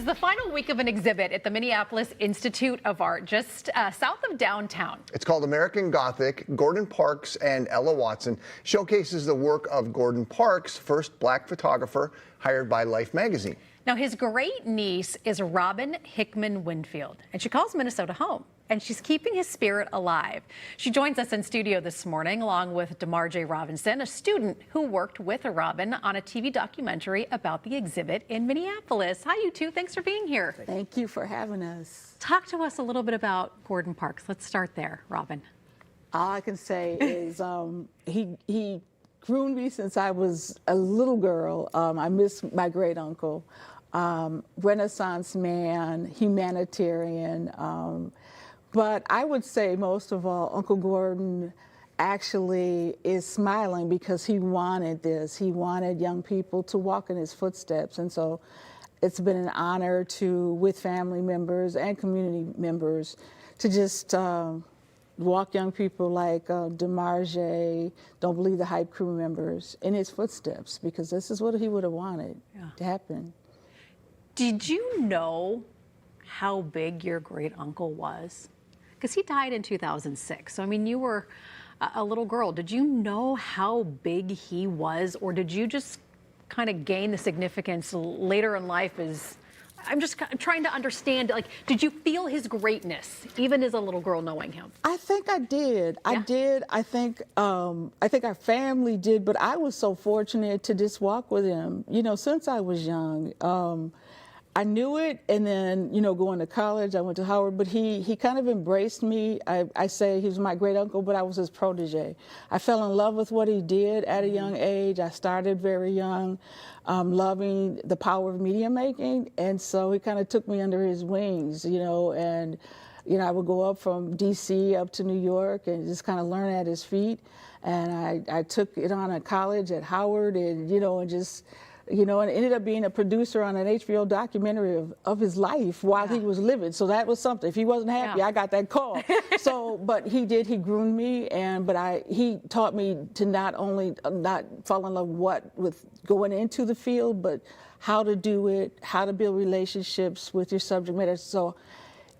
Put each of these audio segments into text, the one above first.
is the final week of an exhibit at the Minneapolis Institute of Art, just south of downtown. It's called American Gothic. Gordon Parks and Ella Watson showcases the work of Gordon Parks, first black photographer hired by Life magazine. Now, his great niece is Robin Hickman Winfield, and she calls Minnesota home, and she's keeping his spirit alive. She joins us in studio this morning, along with DeMarjay Robinson, a student who worked with Robin on a TV documentary about the exhibit in Minneapolis. Hi, you two. Thanks for being here. Thank you for having us. Talk to us a little bit about Gordon Parks. Let's start there, Robin. All I can say is he groomed me since I was a little girl. I miss my great uncle, Renaissance man, humanitarian. But I would say most of all, Uncle Gordon actually is smiling because he wanted this. He wanted young people to walk in his footsteps. And so it's been an honor to, with family members and community members, to just walk young people like DeMarjay, Don't Believe the Hype crew members in his footsteps, because this is what he would have wanted to happen. Did you know how big your great uncle was? Because he died in 2006. So, I mean, you were a little girl. Did you know how big he was, or did you just kind of gain the significance later in life as, I'm just trying to understand, like, did you feel his greatness, even as a little girl knowing him? I think I did. Yeah. I did. I think our family did, but I was so fortunate to just walk with him, you know, since I was young. I knew it, and then, you know, going to college, I went to Howard, but he kind of embraced me. I say he was my great uncle, but I was his protege. I fell in love with what he did at a young age. I started very young, loving the power of media making, and so he kind of took me under his wings, you know, and, you know, I would go up from DC up to New York and just kind of learn at his feet. And I took it on at college at Howard, and, you know, and just, you know, and ended up being a producer on an HBO documentary of his life while he was living. So that was something. If he wasn't happy, I got that call. So, but he groomed me, but he taught me to not only not fall in love with going into the field, but how to do it, how to build relationships with your subject matter. So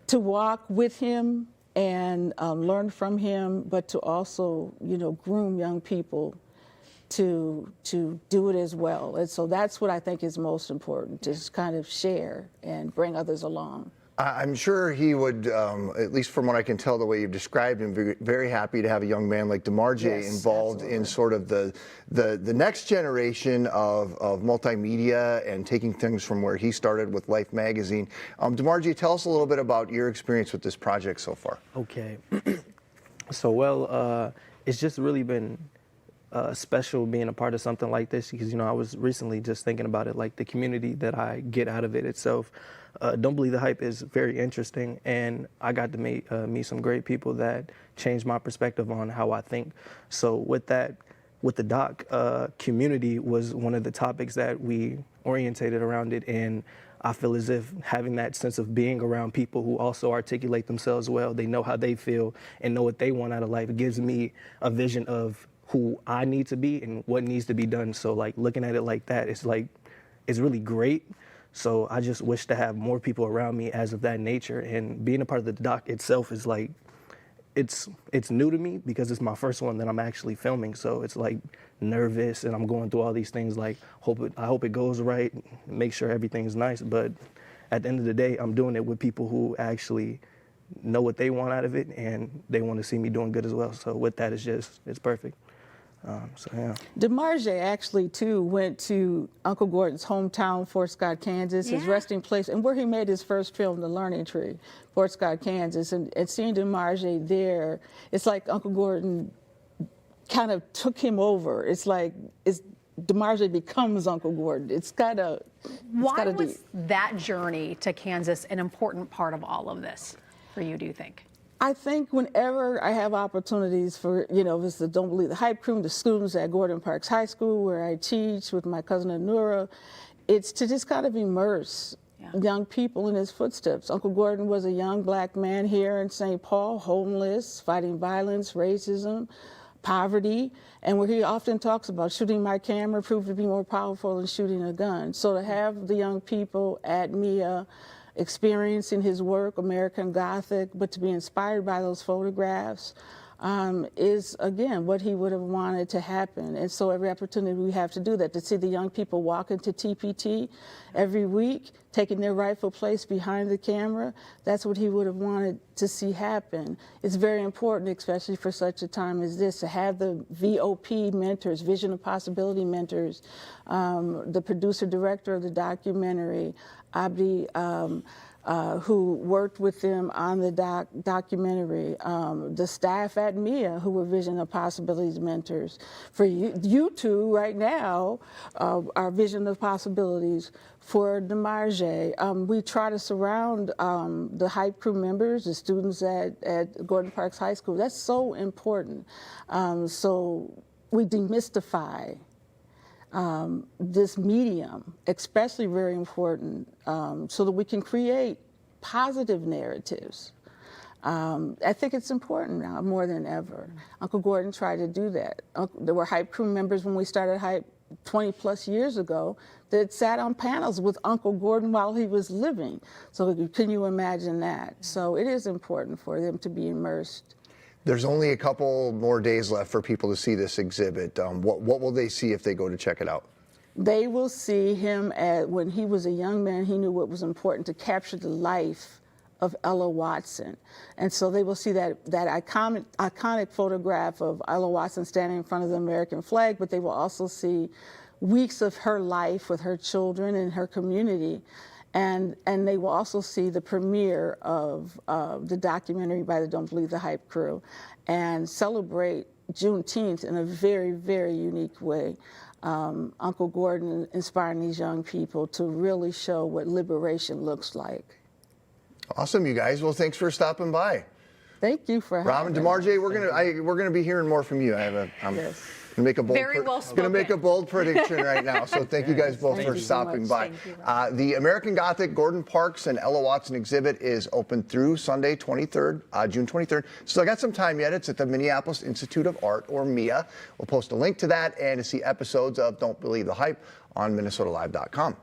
to walk with him and learn from him, but to also, you know, groom young people to do it as well. And so that's what I think is most important, to just kind of share and bring others along. I'm sure he would, at least from what I can tell, the way you've described him, be very happy to have a young man like DeMarjay involved in sort of the next generation of multimedia and taking things from where he started with Life magazine. DeMarjay, tell us a little bit about your experience with this project so far. Okay. So, well, it's just really been special being a part of something like this, because, you know, I was recently just thinking about it, like the community that I get out of it itself. Don't Believe the Hype is very interesting, and I got to meet some great people that changed my perspective on how I think. So with that, with the doc, community was one of the topics that we orientated around it, and I feel as if having that sense of being around people who also articulate themselves well, they know how they feel and know what they want out of life, it gives me a vision of who I need to be and what needs to be done. So, like, looking at it like that, it's really great. So I just wish to have more people around me as of that nature. And being a part of the doc itself is like, it's new to me because it's my first one that I'm actually filming. So it's like nervous, and I'm going through all these things, like I hope it goes right, make sure everything's nice. But at the end of the day, I'm doing it with people who actually know what they want out of it, and they want to see me doing good as well. So with that, it's perfect. So yeah. DeMarjay actually too went to Uncle Gordon's hometown, Fort Scott, Kansas, his resting place, and where he made his first film, The Learning Tree, Fort Scott, Kansas. And seeing DeMarjay there, it's like Uncle Gordon kind of took him over. It's like DeMarjay becomes Uncle Gordon. It's kind of Why was that journey to Kansas an important part of all of this for you, do you think? I think whenever I have opportunities for, you know, this is the Don't Believe the Hype crew, the students at Gordon Parks High School, where I teach with my cousin Anura, it's to just kind of immerse young people in his footsteps. Uncle Gordon was a young black man here in St. Paul, homeless, fighting violence, racism, poverty, and where he often talks about shooting my camera proved to be more powerful than shooting a gun. So to have the young people at MIA experiencing his work, American Gothic, but to be inspired by those photographs is, again, what he would have wanted to happen. And so every opportunity we have to do that, to see the young people walk into TPT every week, taking their rightful place behind the camera, that's what he would have wanted to see happen. It's very important, especially for such a time as this, to have the VOP mentors, Vision of Possibility mentors, the producer director of the documentary, Abdi, who worked with them on the documentary, the staff at MIA who were Vision of Possibilities mentors. For you two right now are Vision of Possibilities for DeMarge. We try to surround the Hype Crew members, the students at Gordon Parks High School. That's so important. So we demystify this medium, especially very important, so that we can create positive narratives. I think it's important now more than ever. Uncle Gordon tried to do that. There were Hype Crew members when we started Hype 20 plus years ago that sat on panels with Uncle Gordon while he was living. So can you imagine that? So it is important for them to be immersed. There's only a couple more days left for people to see this exhibit. What will they see if they go to check it out? They will see him when he was a young man, he knew what was important to capture the life of Ella Watson. And so they will see that iconic photograph of Ella Watson standing in front of the American flag, but they will also see weeks of her life with her children and her community. And they will also see the premiere of the documentary by the Don't Believe the Hype Crew and celebrate Juneteenth in a very, very unique way. Uncle Gordon inspiring these young people to really show what liberation looks like. Awesome, you guys. Well, thanks for stopping by. Thank you for Robin, having me. DeMarge, we're gonna be hearing more from you. I'm Yes. gonna make a bold Very well gonna make a spoken. bold prediction right now. So thank you guys both for you so stopping much. by. Thank you, Robin. The American Gothic Gordon Parks and Ella Watson exhibit is open through Sunday, June 23rd. So I got some time yet. It's at the Minneapolis Institute of Art, or MIA. We'll post a link to that and to see episodes of Don't Believe the Hype on MinnesotaLive.com.